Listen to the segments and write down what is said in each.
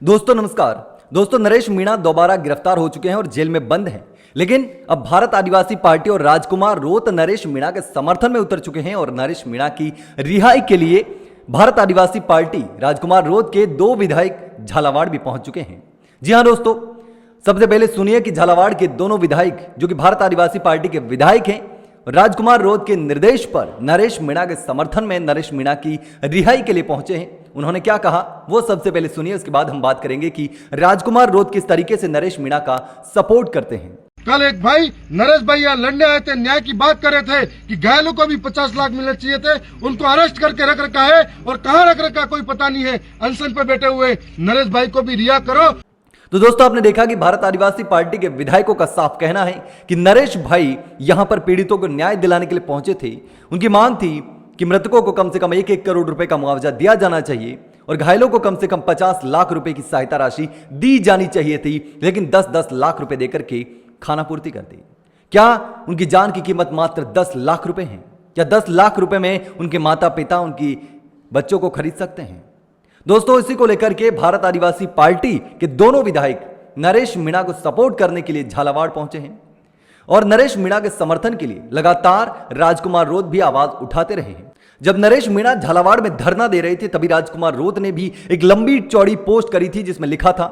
दोस्तों नमस्कार। दोस्तों नरेश मीणा दोबारा गिरफ्तार हो चुके हैं और जेल में बंद हैं। लेकिन अब भारत आदिवासी पार्टी और राजकुमार रोत नरेश मीणा के समर्थन में उतर चुके हैं और नरेश मीणा की रिहाई के लिए भारत आदिवासी पार्टी राजकुमार रोत के 2 विधायक झालावाड़ भी पहुंच चुके हैं। जी हां दोस्तों, सबसे पहले सुनिए कि झालावाड़ के दोनों विधायक जो कि भारत आदिवासी पार्टी के विधायक हैं, राजकुमार रोत के निर्देश पर नरेश मीणा के समर्थन में नरेश मीणा की रिहाई के लिए पहुंचे हैं। उन्होंने क्या कहा वो सबसे पहले सुनिए, उसके बाद हम बात करेंगे कि राजकुमार रोत किस तरीके से नरेश मीणा का सपोर्ट करते हैं। कल एक भाई नरेश भाई यहाँ लड़ने आए थे, न्याय की बात कर रहे थे कि घायलों को भी 50 लाख मिलने चाहिए थे। उनको अरेस्ट करके रख रखा है और कहाँ रख रखा कोई पता नहीं है। अनशन पर बैठे हुए नरेश भाई को भी रिहा करो। तो दोस्तों आपने देखा कि भारत आदिवासी पार्टी के विधायकों का साफ कहना है कि नरेश भाई यहां पर पीड़ितों को न्याय दिलाने के लिए पहुंचे थे। उनकी मांग थी कि मृतकों को कम से कम 1-1 करोड़ रुपए का मुआवजा दिया जाना चाहिए और घायलों को कम से कम 50 लाख रुपए की सहायता राशि दी जानी चाहिए थी, लेकिन 10-10 लाख रुपए देकर के खाना पूर्ति कर दी। क्या उनकी जान की कीमत मात्र 10 लाख रुपए है? क्या 10 लाख रुपए में उनके माता पिता उनकी बच्चों को खरीद सकते हैं? दोस्तों इसी को लेकर के भारत आदिवासी पार्टी के दोनों विधायक नरेश मीणा को सपोर्ट करने के लिए झालावाड़ पहुंचे हैं और नरेश मीणा के समर्थन के लिए लगातार राजकुमार रोत भी आवाज उठाते रहे हैं। जब नरेश मीणा झालावाड़ में धरना दे रहे थे तभी राजकुमार रोत ने भी एक लंबी चौड़ी पोस्ट करी थी जिसमें लिखा था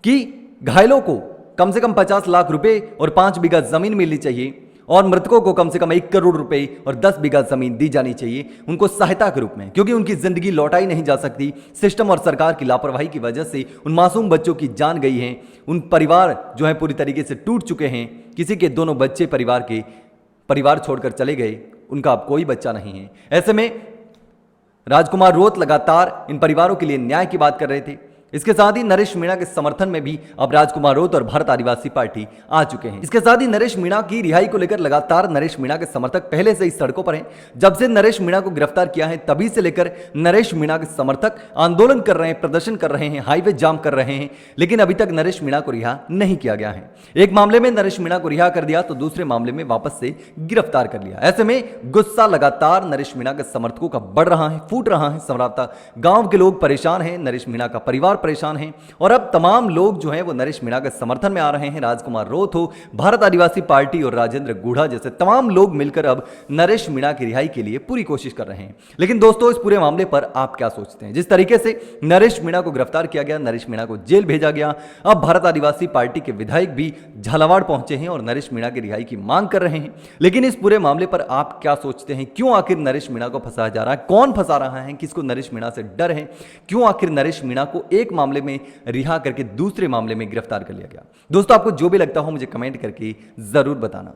कि घायलों को कम से कम 50 लाख रुपए और 5 बीघा जमीन मिलनी चाहिए और मृतकों को कम से कम 1 करोड़ रुपए और 10 बीघा जमीन दी जानी चाहिए उनको सहायता के रूप में, क्योंकि उनकी जिंदगी लौटाई नहीं जा सकती। सिस्टम और सरकार की लापरवाही की वजह से उन मासूम बच्चों की जान गई है। उन परिवार जो है पूरी तरीके से टूट चुके हैं। किसी के दोनों बच्चे परिवार छोड़कर चले गए, उनका अब कोई बच्चा नहीं है। ऐसे में राजकुमार रोत लगातार इन परिवारों के लिए न्याय की बात कर रहे थे। इसके साथ ही नरेश मीणा के समर्थन में भी अब राजकुमार रोत और भारत आदिवासी पार्टी आ चुके हैं। इसके साथ ही नरेश मीणा की रिहाई को लेकर लगातार नरेश मीणा के समर्थक पहले से ही सड़कों पर हैं। जब से नरेश मीणा को गिरफ्तार किया है तभी से लेकर नरेश मीणा के समर्थक आंदोलन कर रहे हैं, प्रदर्शन कर रहे हैं, हाईवे जाम कर रहे हैं, लेकिन अभी तक नरेश मीणा को रिहा नहीं किया गया है। एक मामले में नरेश मीणा को रिहा कर दिया तो दूसरे मामले में वापस से गिरफ्तार कर लिया। ऐसे में गुस्सा लगातार नरेश मीणा के समर्थकों का बढ़ रहा है, फूट रहा है। संभवतः गांव के लोग परेशान हैं, नरेश मीणा का परिवार परेशान है और अब तमाम लोग जो हैं वो नरेश मीणा के समर्थन में आ रहे हैं। राजकुमार रोत हो, भारत आदिवासी पार्टी और राजेंद्र गुढ़ा जैसे तमाम लोग मिलकर अब नरेश मीणा की रिहाई के लिए पूरी कोशिश कर रहे हैं। लेकिन दोस्तों इस पूरे मामले पर आप क्या सोचते हैं? जिस तरीके से नरेश मीणा को गिरफ्तार किया गया, नरेश मीणा को जेल भेजा गया, अब भारत आदिवासी पार्टी के विधायक भी झालावाड़ पहुंचे हैं और नरेश मीणा की रिहाई की मांग कर रहे हैं। लेकिन इस पूरे मामले पर आप क्या सोचते हैं? क्यों आखिर नरेश मीणा को फंसाया जा रहा है? कौन फंसा रहा है? किसको नरेश मीणा से डर है? क्यों आखिर नरेश मीणा को एक मामले में रिहा करके दूसरे मामले में गिरफ्तार कर लिया गया? दोस्तों आपको जो भी लगता हो मुझे कमेंट करके जरूर बताना।